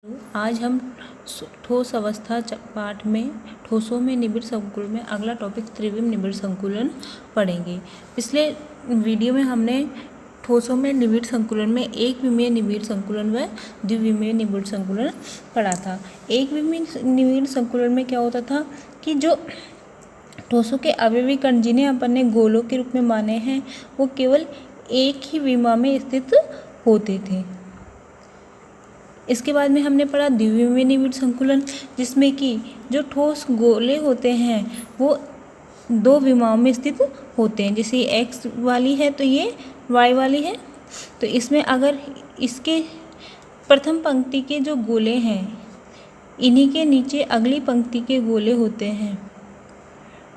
आज हम ठोस अवस्था पाठ में ठोसों में निबिड़ संकुलन में अगला टॉपिक त्रिविम निबिड़ संकुलन पढ़ेंगे। पिछले वीडियो में हमने ठोसों में निबिड़ संकुलन में एक विमीय निबिड़ संकुलन व द्विविमीय निबिड़ संकुलन पढ़ा था। एक विमीय निबिड़ संकुलन में क्या होता था कि जो ठोसों के अवयवी कण जिन्हें अपन ने गोलों के रूप में माने हैं वो केवल एक ही विमा में स्थित होते थे। इसके बाद में हमने पढ़ा द्विविमीय निबिड़ संकुलन, जिसमें कि जो ठोस गोले होते हैं वो दो विमाओं में स्थित होते हैं। जैसे एक्स वाली है तो ये वाई वाली है, तो इसमें अगर इसके प्रथम पंक्ति के जो गोले हैं इन्हीं के नीचे अगली पंक्ति के गोले होते हैं,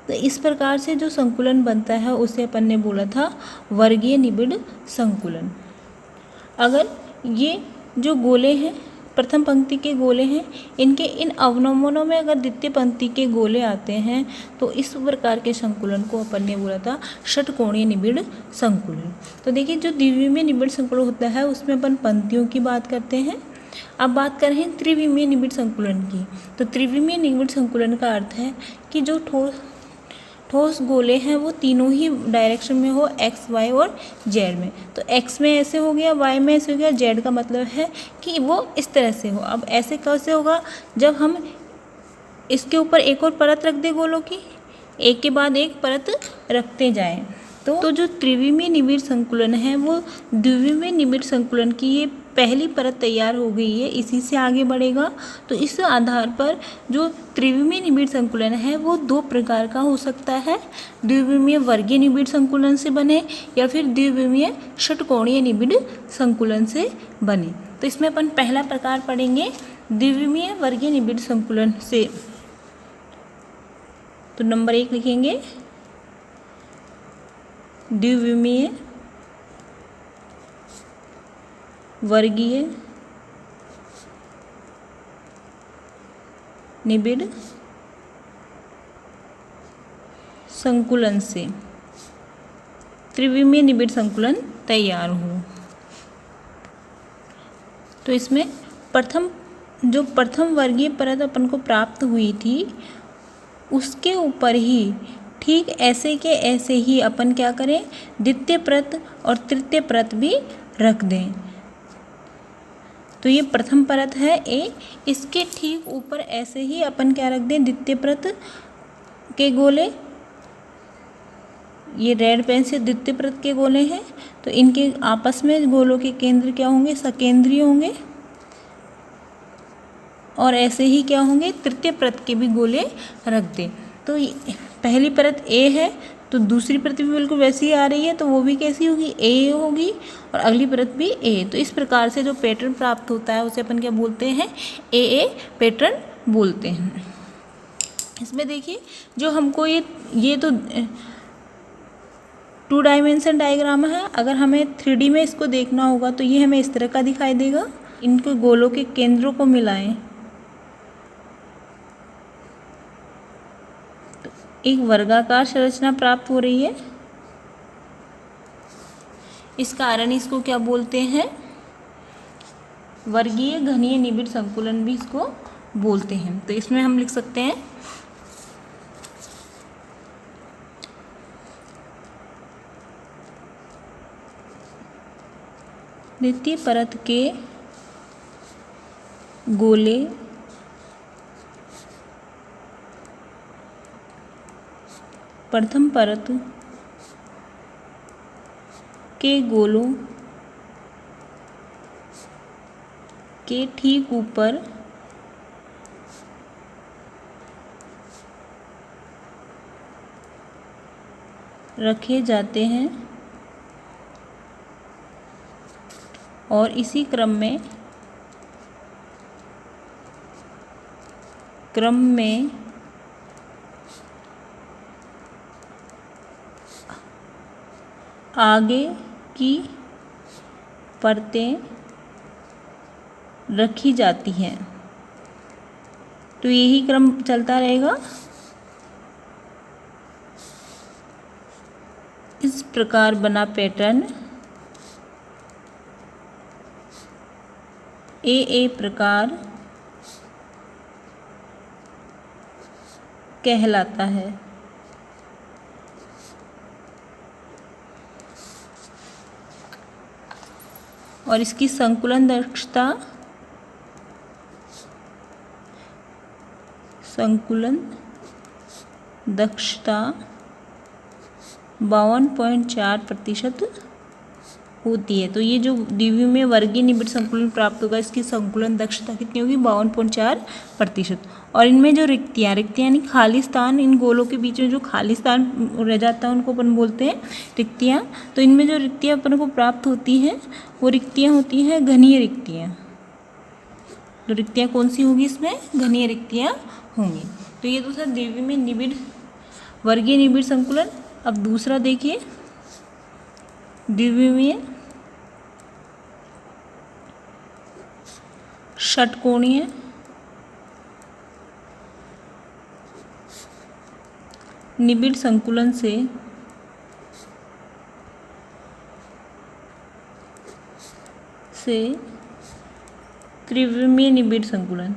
तो इस प्रकार से जो संकुलन बनता है उसे अपन ने बोला था वर्गीय निबिड़ संकुलन। अगर ये जो गोले हैं प्रथम पंक्ति के गोले हैं, इनके इन अवनमनों में अगर द्वितीय पंक्ति के गोले आते हैं तो इस प्रकार के संकुलन को अपन ने बोला था षटकोणीय निबिड़ संकुलन। तो देखिए जो द्विविमीय निबिड़ संकुलन होता है उसमें अपन पंक्तियों की बात करते हैं। अब बात कर रहे हैं त्रिविमीय निबिड़ संकुलन की। तो त्रिविमीय निबिड़ संकुलन का अर्थ है कि जो ठोस गोले हैं वो तीनों ही डायरेक्शन में हो, एक्स वाई और जेड में। तो एक्स में ऐसे हो गया, वाई में ऐसे हो गया, जेड का मतलब है कि वो इस तरह से हो। अब ऐसे कैसे होगा, जब हम इसके ऊपर एक और परत रख दें गोलों की, एक के बाद एक परत रखते जाएं, तो जो त्रिविमीय निबिड़ संकुलन है वो द्विविमीय निबिड़ संकुलन की ये पहली परत तैयार हो गई है, इसी से आगे बढ़ेगा। तो इस आधार पर जो त्रिविमीय निबिड़ संकुलन है वो दो प्रकार का हो सकता है, द्विविमीय वर्गीय निबिड़ संकुलन से बने या फिर द्विविमीय षटकोणीय निबिड़ संकुलन से बने। तो इसमें अपन पहला प्रकार पढ़ेंगे द्विविमीय वर्गीय निबिड़ संकुलन से। तो नंबर 1 लिखेंगे द्विविमीय वर्गीय निबिड़ संकुलन से त्रिविमीय निबिड़ संकुलन तैयार हो। तो इसमें प्रथम वर्गीय परत अपन को प्राप्त हुई थी उसके ऊपर ही ठीक ऐसे के ऐसे ही अपन क्या करें, द्वितीय परत और तृतीय परत भी रख दें। तो ये प्रथम परत है ए, इसके ठीक ऊपर ऐसे ही अपन क्या रख दें, द्वितीय परत के गोले। ये रेड पेन से द्वितीय परत के गोले हैं, तो इनके आपस में गोलों के केंद्र क्या होंगे, सकेंद्रीय होंगे। और ऐसे ही क्या होंगे, तृतीय परत के भी गोले रख दें। तो पहली परत ए है तो दूसरी परत भी बिल्कुल वैसी ही आ रही है, तो वो भी कैसी होगी, ए होगी, और अगली परत भी ए। तो इस प्रकार से जो पैटर्न प्राप्त होता है उसे अपन क्या बोलते हैं, ए पैटर्न बोलते हैं। इसमें देखिए जो हमको ये तो 2 डायमेंशन डायग्राम है। अगर हमें 3D में इसको देखना होगा तो ये हमें इस तरह का दिखाई देगा। इनको गोलों के केंद्रों को मिलाएं एक वर्गाकार संरचना प्राप्त हो रही है। इस कारण इसको क्या बोलते हैं, वर्गीय घनीय निबिड़ संकुलन भी इसको बोलते हैं। तो इसमें हम लिख सकते हैं द्वितीय परत के गोले प्रथम परत के गोलों के ठीक ऊपर रखे जाते हैं और इसी क्रम में आगे की परतें रखी जाती हैं। तो यही क्रम चलता रहेगा। इस प्रकार बना पैटर्न ए प्रकार कहलाता है। और इसकी संकुलन दक्षता 52.4% होती है। तो ये जो द्विविमीय वर्गीय निबिड़ संकुलन प्राप्त होगा, इसकी संकुलन दक्षता कितनी होगी? 52.4%। और इनमें जो रिक्तियाँ यानी खाली स्थान, इन गोलों के बीच में जो खाली स्थान रह जाता है उनको अपन बोलते हैं रिक्तियाँ। तो इनमें जो रिक्तियाँ अपन को प्राप्त होती हैं वो रिक्तियाँ होती हैं घनीय रिक्तियाँ। तो रिक्तियाँ कौन सी होगी? इसमें घनीय रिक्तियाँ होंगी। तो ये तो था द्विविमीय निबिड़ वर्गीय निबिड़ संकुलन। अब दूसरा देखिए, द्विविमीय षटकोणीय निबिड़ संकुलन से त्रिविमीय निबिड़ संकुलन,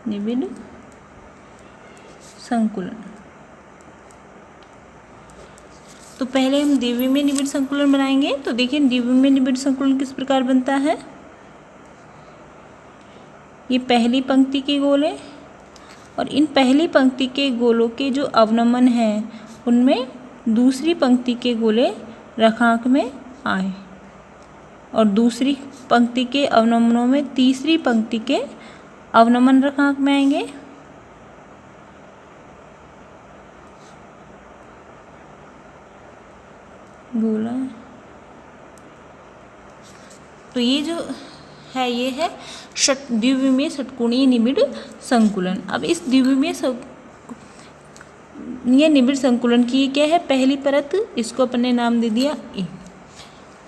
निबिड़ संकुलन। तो पहले हम द्विविमीय निबिड़ संकुलन बनाएंगे। तो देखिए द्विविमीय निबिड़ संकुलन किस प्रकार बनता है। ये पहली पंक्ति के गोले और इन पहली पंक्ति के गोलों के जो अवनमन हैं उनमें दूसरी पंक्ति के गोले रेखांक में आए और दूसरी पंक्ति के अवनमनों में तीसरी पंक्ति के अवनमन रेखांक में आएंगे। गोला। तो ये जो है ये है द्विविमीय षटकोणीय निबिड़ संकुलन। अब इस द्विविमीय निबिड़ संकुलन की क्या है? पहली परत, इसको अपन ने नाम दे दिया ए।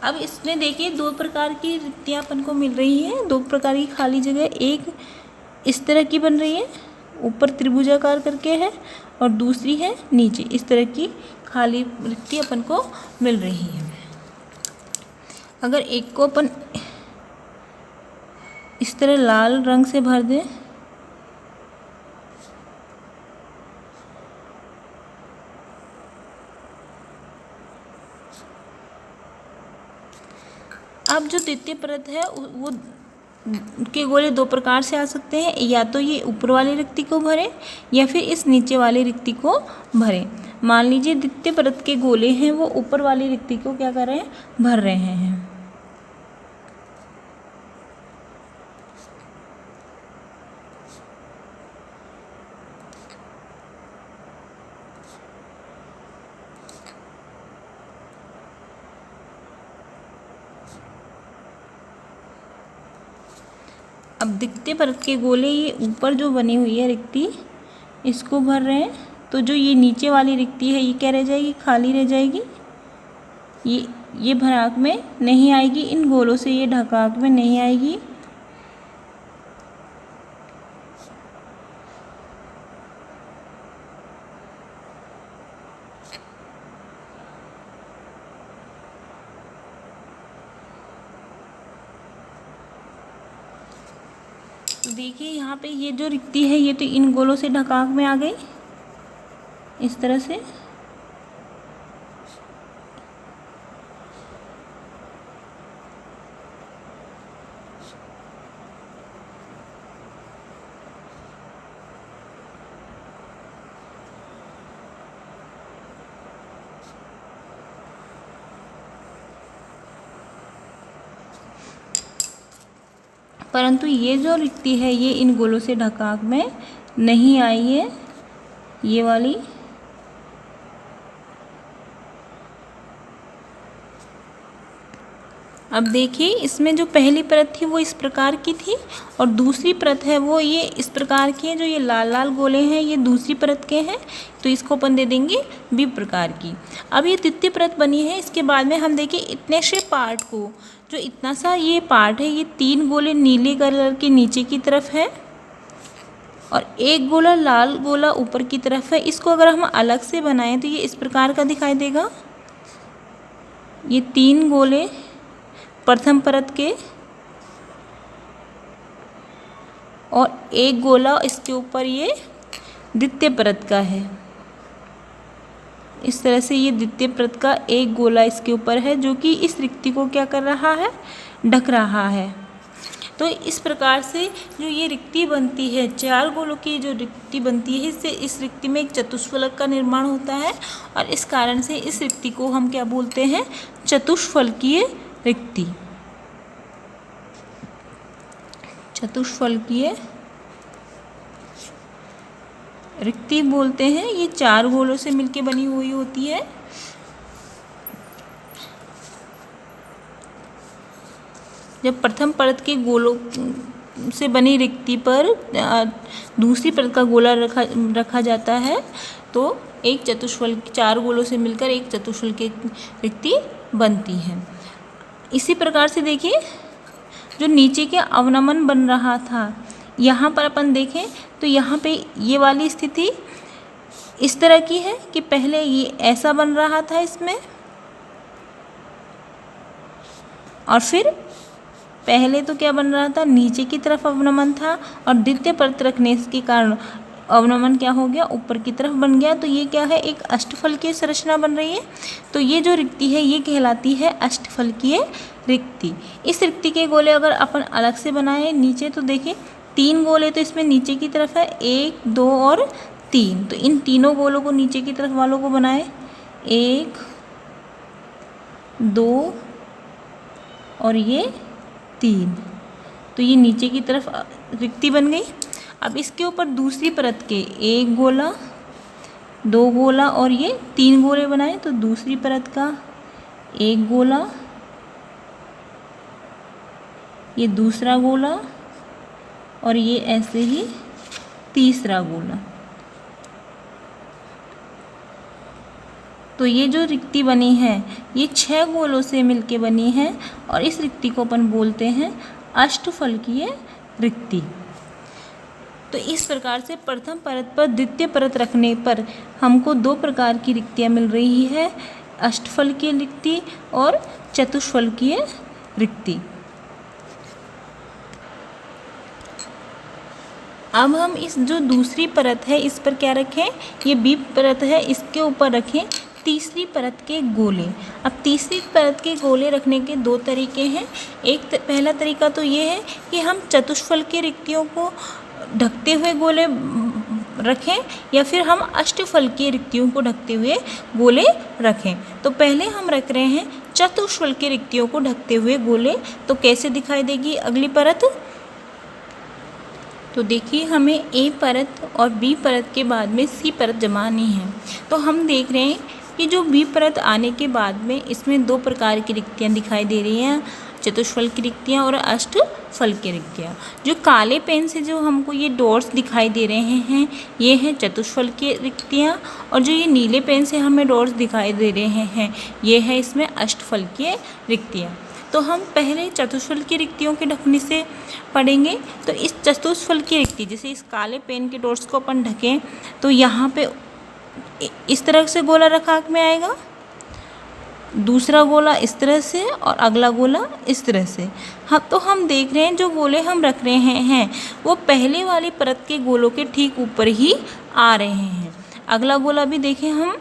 अब इसमें देखिए दो प्रकार की रिक्तियाँ अपन को मिल रही हैं, दो प्रकार की खाली जगह। एक इस तरह की बन रही है, ऊपर त्रिभुजाकार करके है, और दूसरी है नीचे इस तरह की खाली रिक्ति अपन को मिल रही है। अगर एक को अपन इस तरह लाल रंग से भर दें, अब जो द्वितीय परत है वो के गोले दो प्रकार से आ सकते हैं, या तो ये ऊपर वाली रिक्ति को भरें या फिर इस नीचे वाली रिक्ति को भरें। मान लीजिए द्वितीय परत के गोले हैं वो ऊपर वाली रिक्ति को क्या कर रहे हैं? भर रहे हैं। अब द्वितीय परत के गोले ये ऊपर जो बनी हुई है रिक्ति इसको भर रहे हैं, तो जो ये नीचे वाली रिक्ति है ये क्या रह जाएगी? खाली रह जाएगी। ये भराक में नहीं आएगी, इन गोलों से ये ढकाक में नहीं आएगी। तो देखिए यहाँ पे ये जो रिक्ति है ये तो इन गोलों से ढकाक में आ गई इस तरह से। परंतु ये जो रिक्ति है ये इन गोलों से ढकाक में नहीं आई है, ये वाली। अब देखिए इसमें जो पहली परत थी वो इस प्रकार की थी और दूसरी परत है वो ये इस प्रकार की है। जो ये लाल लाल गोले हैं ये दूसरी परत के हैं, तो इसको अपन दे देंगे बी प्रकार की। अब ये तृतीय परत बनी है, इसके बाद में हम देखिए इतने से पार्ट को, जो इतना सा ये पार्ट है ये तीन गोले नीले कलर के नीचे की तरफ है और एक गोला लाल गोला ऊपर की तरफ है। इसको अगर हम अलग से बनाएं तो ये इस प्रकार का दिखाई देगा। ये तीन गोले प्रथम परत के और एक गोला इसके ऊपर ये द्वितीय परत का है। इस तरह से ये द्वितीय परत का एक गोला इसके ऊपर है जो कि इस रिक्ति को क्या कर रहा है, ढक रहा है। तो इस प्रकार से जो ये रिक्ति बनती है, 4 गोलों की जो रिक्ति बनती है, इससे इस रिक्ति में एक चतुष्फलक का निर्माण होता है और इस कारण से इस रिक्ति को हम क्या बोलते हैं, चतुष्फलकीय रिक्ति। चतुष्फलकीय रिक्ति बोलते हैं। ये 4 गोलों से मिलकर बनी हुई होती है। जब प्रथम परत के गोलों से बनी रिक्ति पर दूसरी परत का गोला रखा जाता है तो एक चतुष्फल 4 गोलों से मिलकर एक चतुष्फल की रिक्ति बनती है। इसी प्रकार से देखिए जो नीचे के अवनमन बन रहा था, यहाँ पर अपन देखें तो यहाँ पे ये वाली स्थिति इस तरह की है कि पहले ये ऐसा बन रहा था इसमें, और फिर पहले तो क्या बन रहा था, नीचे की तरफ अवनमन था और द्वितीय परत रखने के कारण अवनमन क्या हो गया, ऊपर की तरफ बन गया। तो ये क्या है, एक अष्टफलकीय संरचना बन रही है। तो ये जो रिक्ति है ये कहलाती है अष्टफलकीय रिक्ति। इस रिक्ति के गोले अगर अपन अलग से बनाए नीचे तो देखिए 3 गोले तो इसमें नीचे की तरफ है, 1, 2 और 3। तो इन तीनों गोलों को नीचे की तरफ वालों को बनाए, 1, 2 और ये 3। तो ये नीचे की तरफ रिक्ति बन गई। अब इसके ऊपर दूसरी परत के 1 गोला, 2 गोला और ये 3 गोले बनाए। तो दूसरी परत का 1 गोला, ये दूसरा गोला और ये ऐसे ही तीसरा गोला। तो ये जो रिक्ति बनी है ये 6 गोलों से मिलके बनी है और इस रिक्ति को अपन बोलते हैं अष्टफलकीय रिक्ति। तो इस प्रकार से प्रथम परत पर द्वितीय परत रखने पर हमको 2 प्रकार की रिक्तियाँ मिल रही है, अष्टफलकीय रिक्ति और चतुष्फलकीय रिक्ति। अब हम इस जो दूसरी परत है इस पर क्या रखें, ये बी परत है, इसके ऊपर रखें तीसरी परत के गोले। अब तीसरी परत के गोले रखने के 2 तरीके हैं। पहला तरीका तो ये है कि हम चतुष्फलकीय रिक्तियों को ढकते हुए गोले रखें या फिर हम अष्टफलकीय रिक्तियों को ढकते हुए गोले रखें। तो पहले हम रख रहे हैं चतुष्फलकीय रिक्तियों को ढकते हुए गोले। तो कैसे दिखाई देगी अगली परत, तो देखिए हमें ए परत और बी परत के बाद में सी परत जमानी है। तो हम देख रहे हैं कि जो बी परत आने के बाद में इसमें 2 प्रकार की रिक्तियाँ दिखाई दे रही हैं, चतुष्फल की रिक्तियाँ और अष्टफल की रिक्तियाँ। जो काले पेन से जो हमको ये डॉट्स दिखाई दे रहे हैं ये हैं चतुष्फल की रिक्तियाँ, और जो ये नीले पेन से हमें डॉट्स दिखाई दे रहे हैं ये है इसमें अष्टफल की रिक्तियाँ। तो हम पहले चतुष्फल की रिक्तियों के ढकने से पढ़ेंगे। तो इस चतुष्फल की रिक्ति, जैसे इस काले पेन के डॉट्स को अपन ढकें तो यहाँ पे इस तरह से गोला रखा में आएगा, दूसरा गोला इस तरह से और अगला गोला इस तरह से। हाँ, तो हम देख रहे हैं जो गोले हम रख रहे हैं वो पहले वाली परत के गोलों के ठीक ऊपर ही आ रहे हैं। अगला गोला भी देखें हम,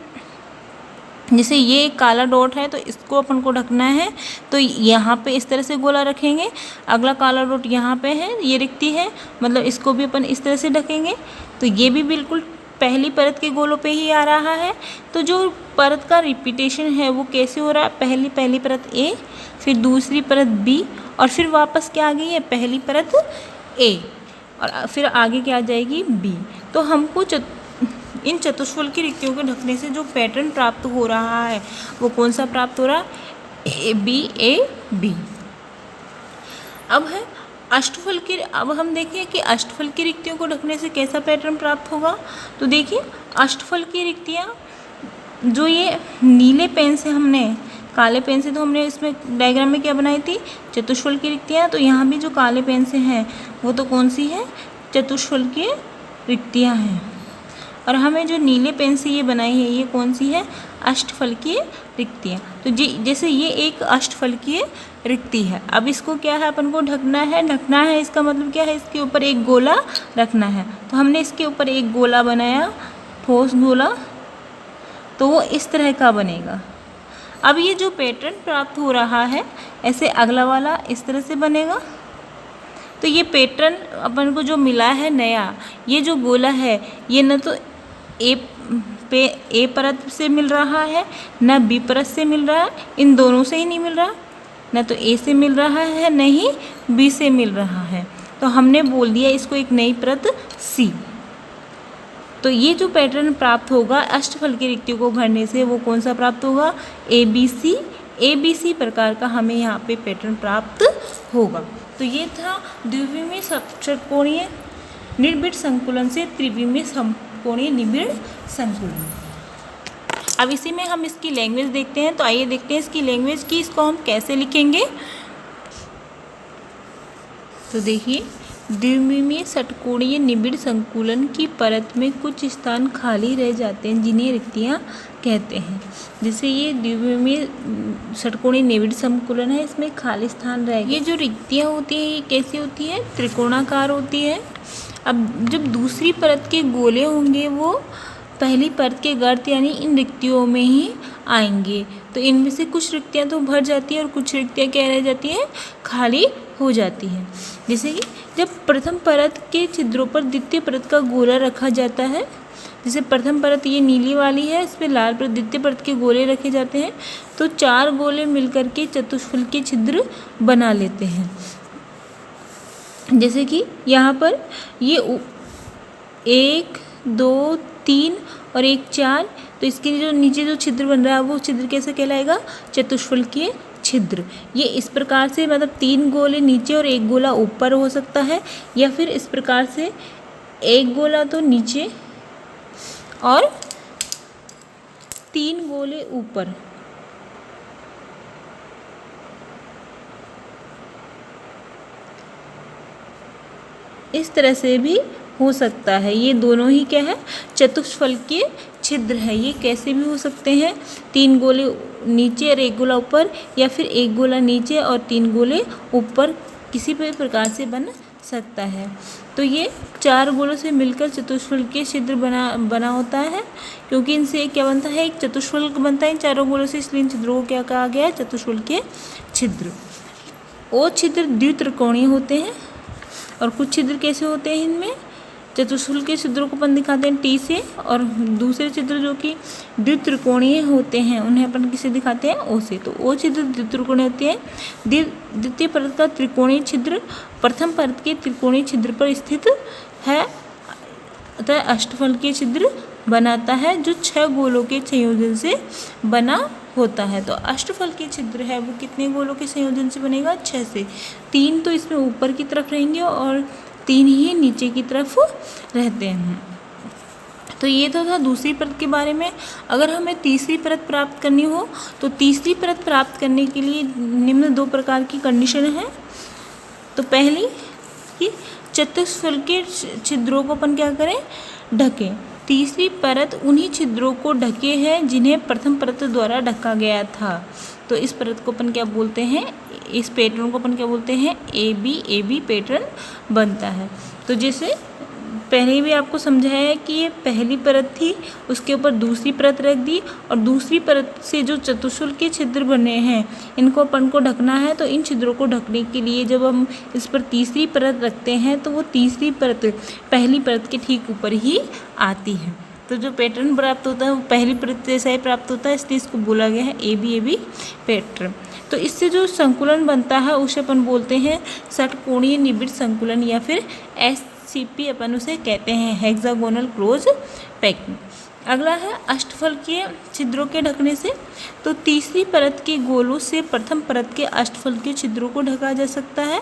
जैसे ये एक काला डॉट है तो इसको अपन को ढकना है, तो यहाँ पे इस तरह से गोला रखेंगे। अगला काला डॉट यहाँ पे है, ये रिक्ति है, मतलब इसको भी अपन इस तरह से ढकेंगे। तो ये भी बिल्कुल पहली परत के गोलों पे ही आ रहा है। तो जो परत का रिपीटेशन है वो कैसे हो रहा है, पहली परत ए, फिर दूसरी परत बी, और फिर वापस क्या आ गई है, पहली परत ए, और फिर आगे क्या आ जाएगी बी। तो हमको इन चतुष्फल की रिक्तियों के ढकने से जो पैटर्न प्राप्त हो रहा है वो कौन सा प्राप्त हो रहा है, ए बी। अब है अष्टफल की। अब हम देखें कि अष्टफल की रिक्तियों को ढकने से कैसा पैटर्न प्राप्त होगा। तो देखिए अष्टफल की रिक्तियाँ जो ये नीले पेन से हमने, काले पेन से तो हमने इसमें डायग्राम में क्या बनाई थी, चतुष्फल की रिक्तियाँ। तो यहाँ भी जो काले पेन से हैं वो तो कौन सी है, चतुष्फल की रिक्तियाँ हैं। और हमें जो नीले पेन से ये बनाई है ये कौन सी है, अष्टफलकीय रिक्तियाँ। तो जैसे ये एक अष्टफलकीय रिक्ति है। अब इसको क्या है, अपन को ढकना है। इसका मतलब क्या है, इसके ऊपर एक गोला रखना है। तो हमने इसके ऊपर एक गोला बनाया, ठोस गोला, तो वो इस तरह का बनेगा। अब ये जो पैटर्न प्राप्त हो रहा है, ऐसे अगला वाला इस तरह से बनेगा। तो ये पैटर्न अपन को जो मिला है नया, ये जो गोला है, ये न तो ए परत से मिल रहा है, न बी परत से मिल रहा है, इन दोनों से ही नहीं मिल रहा, न तो ए से मिल रहा है, न ही बी से मिल रहा है। तो हमने बोल दिया इसको एक नई परत सी। तो ये जो पैटर्न प्राप्त होगा अष्टफलकीय रिक्तियों को भरने से, वो कौन सा प्राप्त होगा, ABC प्रकार का हमें यहाँ पे पैटर्न प्राप्त होगा। तो ये था द्विविमीय षटकोणीय निर्बिड संकुलन से त्रिविमीय समकोणीय निबिड़ संकुलन। अब इसी में हम इसकी लैंग्वेज देखते हैं। तो आइए देखते हैं इसकी लैंग्वेज की, इसको हम कैसे लिखेंगे। तो देखिए, द्विविमीय षटकोणीय निबिड़ संकुलन की परत में कुछ स्थान खाली रह जाते हैं जिन्हें रिक्तियाँ कहते हैं। जैसे ये द्विविमीय षटकोणीय निबिड़ संकुलन है, इसमें खाली स्थान रहेगा। ये जो रिक्तियाँ होती हैं ये कैसी होती है, त्रिकोणाकार होती है। अब जब दूसरी परत के गोले होंगे वो पहली परत के गर्त यानी इन रिक्तियों में ही आएंगे। तो इनमें से कुछ रिक्तियाँ तो भर जाती है और कुछ रिक्तियाँ क्या रह जाती हैं, खाली हो जाती हैं। जैसे कि जब प्रथम परत के छिद्रों पर द्वितीय परत का गोला रखा जाता है, जैसे प्रथम परत ये नीली वाली है, इस पर लाल परत द्वितीय परत के गोले रखे जाते हैं, तो 4 गोले मिलकर के चतुष्फलकीय छिद्र बना लेते हैं। जैसे कि यहाँ पर ये 1 2 3 और 1 4, तो इसके लिए जो नीचे जो छिद्र बन रहा है वो छिद्र कैसे कहलाएगा, चतुष्फलकीय छिद्र। ये इस प्रकार से, मतलब 3 गोले नीचे और 1 गोला ऊपर हो सकता है, या फिर इस प्रकार से 1 गोला तो नीचे और 3 गोले ऊपर। इस तरह से भी हो सकता है। ये दोनों ही क्या है, चतुष्फलकीय छिद्र है। ये कैसे भी हो सकते हैं, 3 गोले नीचे और 1 गोला ऊपर, या फिर 1 गोला नीचे और 3 गोले ऊपर, किसी भी प्रकार से बन सकता है। तो ये 4 गोलों से मिलकर चतुष्फलकीय छिद्र बना होता है, क्योंकि इनसे क्या बनता है, एक चतुष्फलक बनता है इन 4 गोलों से, इसलिए इन छिद्रों को क्या कहा गया है, चतुष्फलकीय छिद्र। वो छिद्र द्वित्रिकोणीय होते हैं। और कुछ छिद्र कैसे होते हैं, इनमें चतुष्फलकीय छिद्रों को अपन दिखाते हैं टी से, और दूसरे छिद्र जो कि द्वित्रिकोणीय होते हैं उन्हें अपन किसे दिखाते हैं, ओ से। तो वो छिद्र द्वित्रिकोणीय होते हैं। द्वितीय परत का त्रिकोणीय छिद्र प्रथम परत के त्रिकोणीय छिद्र पर स्थित है, अतः अष्टफलकीय छिद्र बनाता है, जो 6 गोलों के संयोजन से बना होता है। तो अष्टफलकीय छिद्र है वो कितने गोलों के संयोजन से बनेगा, 6 से। 3 तो इसमें ऊपर की तरफ रहेंगे और 3 ही नीचे की तरफ रहते हैं। तो ये तो था दूसरी परत के बारे में। अगर हमें तीसरी परत प्राप्त करनी हो, तो तीसरी परत प्राप्त करने के लिए निम्न 2 प्रकार की कंडीशन है। तो पहली कि चतुष्फलकीय छिद्रों को अपन क्या करें, ढकें। तीसरी परत उन्हीं छिद्रों को ढके हैं जिन्हें प्रथम परत द्वारा ढका गया था। तो इस परत को अपन क्या बोलते हैं, इस पैटर्न को अपन क्या बोलते हैं, AB पैटर्न बनता है। तो जैसे पहले भी आपको समझाया है कि ये पहली परत थी, उसके ऊपर दूसरी परत रख दी, और दूसरी परत से जो चतुष्फलकीय छिद्र बने हैं इनको अपन को ढकना है। तो इन छिद्रों को ढकने के लिए जब हम इस पर तीसरी परत रखते हैं, तो वो तीसरी परत पहली परत के ठीक ऊपर ही आती है। तो जो पैटर्न प्राप्त होता है वो पहली परत जैसा ही प्राप्त होता है, इसलिए इसको बोला गया है AB पैटर्न। तो इससे जो संकुलन बनता है उसे अपन बोलते हैं षटकोणीय निबिड़ संकुलन, या फिर SCP अपन उसे कहते हैं, हेक्सागोनल क्लोज पैकिंग। अगला है अष्टफलकीय छिद्रों के ढकने से। तो तीसरी परत के गोलों से प्रथम परत के अष्टफलकीय छिद्रों को ढका जा सकता है,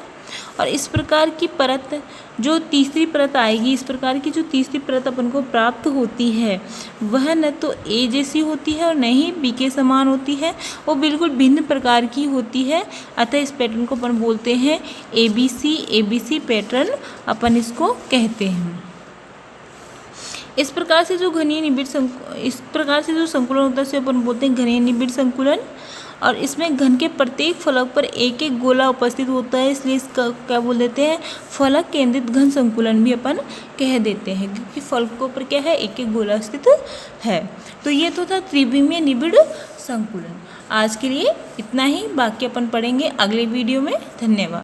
और इस प्रकार की परत जो तीसरी परत आएगी, इस प्रकार की जो तीसरी परत अपन को प्राप्त होती है वह न तो A जैसी होती है और न ही B के समान होती है, वो बिल्कुल भिन्न प्रकार की होती है। अतः इस पैटर्न को अपन बोलते हैं ABC पैटर्न अपन इसको कहते हैं। इस प्रकार से जो संकुलन होता है उसे अपन बोलते हैं घनीय निबिड़ संकुलन। और इसमें घन के प्रत्येक फलक पर एक एक गोला उपस्थित होता है, इसलिए इसका क्या बोल देते हैं, फलक केंद्रित घन संकुलन भी अपन कह देते हैं, क्योंकि फलकों पर क्या है, एक एक गोला स्थित है। तो ये तो था त्रिविमीय निबिड़ संकुलन। आज के लिए इतना ही, बाकी अपन पढ़ेंगे अगले वीडियो में। धन्यवाद।